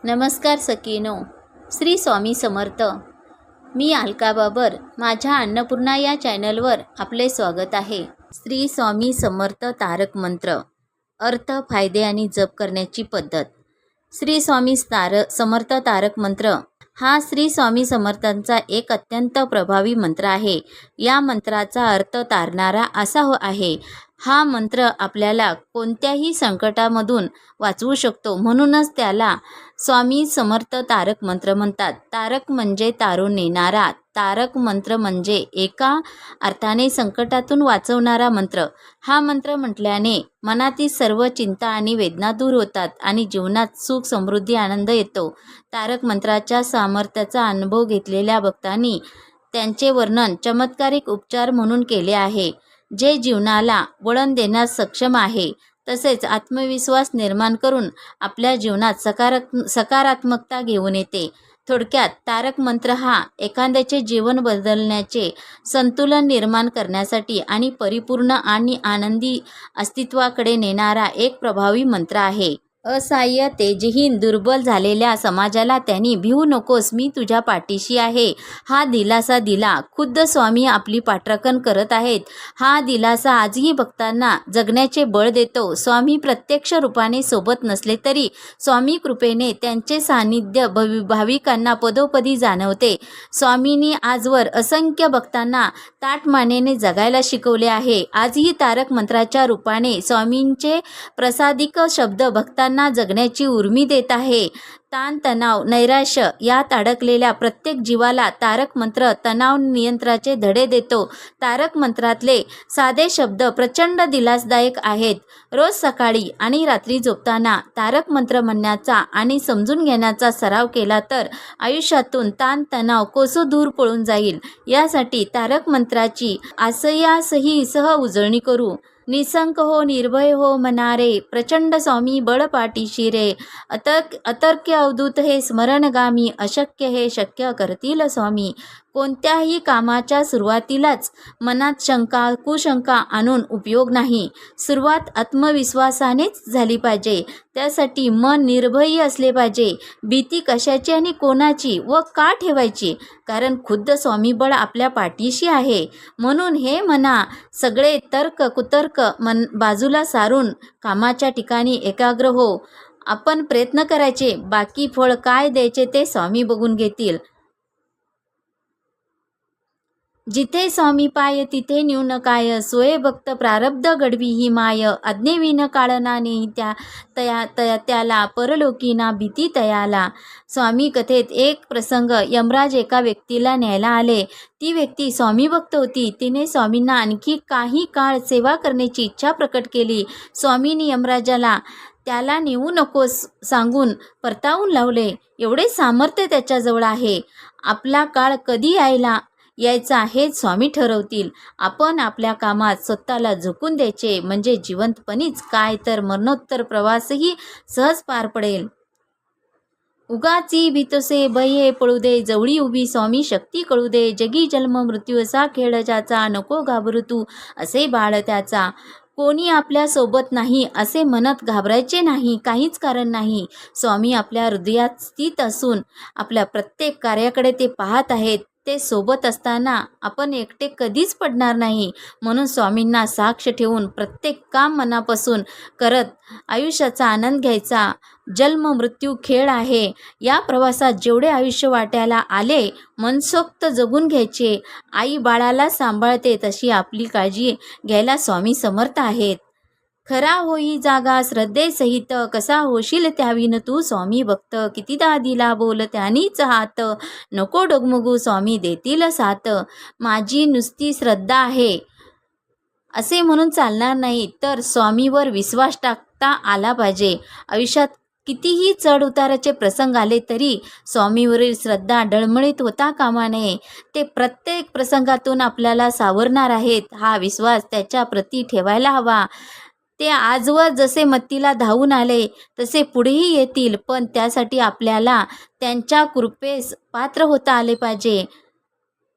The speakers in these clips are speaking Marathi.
नमस्कार सखीनो. श्री स्वामी समर्थ. मी अलका बाबर. माझ्या अन्नपूर्णा या चॅनलवर आपले स्वागत आहे. श्री स्वामी समर्थ तारक मंत्र. अर्थ, फायदे आणि जप करण्याची पद्धत. श्री स्वामी समर्थ तारक मंत्र हा श्री स्वामी समर्थांचा एक अत्यंत प्रभावी मंत्र आहे. या मंत्राचा अर्थ तारणारा असा आहे. हा मंत्र आपल्याला कोणत्याही संकटामधून वाचवू शकतो, म्हणूनच त्याला स्वामी समर्थ तारक मंत्र म्हणतात. तारक म्हणजे तारून नेणारा. तारक मंत्र म्हणजे एका अर्थाने संकटातून वाचवणारा मंत्र. हा मंत्र म्हटल्याने मनातील सर्व चिंता आणि वेदना दूर होतात आणि जीवनात सुख, समृद्धी, आनंद येतो. तारक मंत्राच्या सामर्थ्याचा अनुभव घेतलेल्या भक्तांनी त्यांचे वर्णन चमत्कारिक उपचार म्हणून केले आहे, जे जीवनाला वळण देण्यास सक्षम आहे, तसेच आत्मविश्वास निर्माण करून आपल्या जीवनात सकारात्मकता घेऊन येते. थोडक्यात, तारक मंत्र हा एखाद्याचे जीवन बदलण्याचे, संतुलन निर्माण करण्यासाठी आणि परिपूर्ण आणि आनंदी अस्तित्वाकडे नेणारा एक प्रभावी मंत्र आहे. असहाय्य, तेजहीन, दुर्बल झालेल्या समाजाला त्यांनी "भिवू नकोस, मी तुझ्या पाठीशी आहे" हा दिलासा दिला. खुद्द स्वामी आपली पाठराखण करत आहेत. हा दिलासा आजही भक्तांना जगण्याचे बळ देतो. स्वामी प्रत्यक्ष रूपाने सोबत नसले तरी स्वामी कृपेने त्यांचे सानिध्य भाविकांना पदोपदी जाणवते. स्वामींनी आजवर असंख्य भक्तांना ताठमानेने जगायला शिकवले आहे. आजही तारक मंत्राच्या रूपाने स्वामींचे प्रसादिक शब्द भक्तांना जगण्याची उर्मी देत आहे. ताणतणाव, नैराश्य यात अडकलेल्या प्रत्येक जीवाला तारक मंत्र तणाव नियंत्रणाचे धडे देतो. तारक मंत्रातले साधे शब्द प्रचंड दिलासदायक आहेत. रोज सकाळी आणि रात्री झोपताना तारक मंत्र म्हणण्याचा आणि समजून घेण्याचा सराव केला तर आयुष्यातून ताणतणाव कोसो दूर पळून जाईल. यासाठी तारक मंत्राची आसयासही उजळणी करू. निसंक हो, निर्भय हो मनारे, प्रचंड स्वामी बळ पाठीशी रे. अतर्क्य अवधूत हे स्मरणगामी, अशक्य हे शक्य करतील स्वामी. कोणत्याही कामाच्या सुरुवातीलाच मनात शंका, कुशंका आणून उपयोग नाही. सुरुवात आत्मविश्वासानेच झाली पाहिजे. त्यासाठी मन निर्भयी असले पाहिजे. भीती कशाची आणि कोणाची व का ठेवायची? कारण खुद्द स्वामी बळ आपल्या पाठीशी आहे. म्हणून हे म्हणा, सगळे तर्क कुतर्क बाजूला सारून कामाच्या ठिकाणी एकाग्र हो. आपण प्रयत्न करायचे, बाकी फळ काय द्यायचे ते स्वामी बघून घेतील. जिथे स्वामी पाय तिथे न्यून काय, सोय भक्त प्रारब्ध घडवी ही माय. आज्ञेविन काळना नेई त्याला, परलोकी ना भीती तयाला. स्वामी कथेत एक प्रसंग. यमराज एका व्यक्तीला न्यायला आले. ती व्यक्ती स्वामी भक्त होती. तिने स्वामींना आणखी काही काळ सेवा करण्याची इच्छा प्रकट केली. स्वामींनी यमराजाला त्याला नेऊ नकोस सांगून परतावून लावले. एवढे सामर्थ्य त्याच्याजवळ आहे. आपला काळ कधी यायचा हे स्वामी ठरवतील. आपण आपल्या कामात स्वतःला झोकून द्यायचे, म्हणजे जिवंतपणीच काय तर मरणोत्तर प्रवासही सहज पार पडेल. उगाची भीतसे भये पळू दे, जवळी उभी स्वामी शक्ती कळू दे. जगी जन्म मृत्यू असा खेळ ज्याचा, नको घाबरू तू असे बाळ त्याचा. कोणी आपल्या सोबत नाही असे म्हणत घाबरायचे नाही, काहीच कारण नाही. स्वामी आपल्या हृदयात स्थित असून आपल्या प्रत्येक कार्याकडे ते पाहत आहेत. ते सोबत असताना आपण एकटे कधीच पडणार नाही. म्हणून स्वामींना साक्ष ठेवून प्रत्येक काम मनापासून करत आयुष्याचा आनंद घ्यायचा. जन्म मृत्यू खेळ आहे. या प्रवासात जेवढे आयुष्य वाट्याला आले, मनसोक्त जगून घ्यायचे. आई बाळाला सांभाळते तशी आपली काळजी घ्यायला स्वामी समर्थ आहेत. खरा होई जागा श्रद्धेसहित, कसा होशील त्याविन तू स्वामी भक्त. कितीदा दिला बोल त्यांनीच हात, नको डगमगू स्वामी देतील साथ. माझी नुसती श्रद्धा आहे असे म्हणून चालणार नाही, तर स्वामीवर विश्वास टाकता आला पाहिजे. आयुष्यात कितीही चढ उताराचे प्रसंग आले तरी स्वामीवरील श्रद्धा डळमळीत होता कामा नये. ते प्रत्येक प्रसंगातून आपल्याला सावरणार आहेत. हा विश्वास त्याच्या प्रती ठेवायला हवा. ते आजवर जसे मत्तीला धावून आले तसे पुढेही येतील, पण त्यासाठी आपल्याला त्यांच्या कृपेस पात्र होता आले पाहिजे.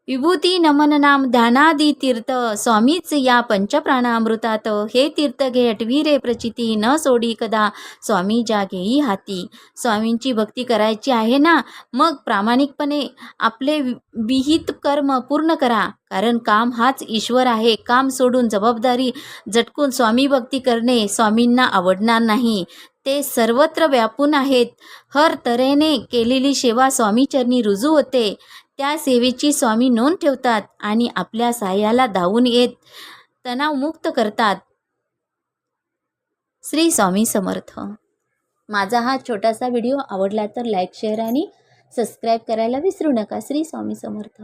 विभूती नमन नाम ध्यानादी तीर्थ स्वामीच या पंचप्राणामृतात हे तीर्थ घे अटवी रे प्रचिती न सोडी कदा स्वामी ज्या घेई हाती. स्वामींची भक्ती करायची आहे ना, मग प्रामाणिकपणे आपले विहित कर्म पूर्ण करा, कारण काम हाच ईश्वर आहे. काम सोडून जबाबदारी झटकून स्वामी भक्ती करणे स्वामींना आवडणार नाही. ते सर्वत्र व्यापून आहेत. हर तऱ्हेने केलेली सेवा स्वामीचरणी रुजू होते. त्या सेवेची स्वामी नोंद ठेवतात आणि आपल्या सहाय्याला धावून येत तणावमुक्त करतात. श्री स्वामी समर्थ. माझा हा छोटासा व्हिडिओ आवडला तर लाईक, शेअर आणि सबस्क्राईब करायला विसरू नका. श्री स्वामी समर्थ.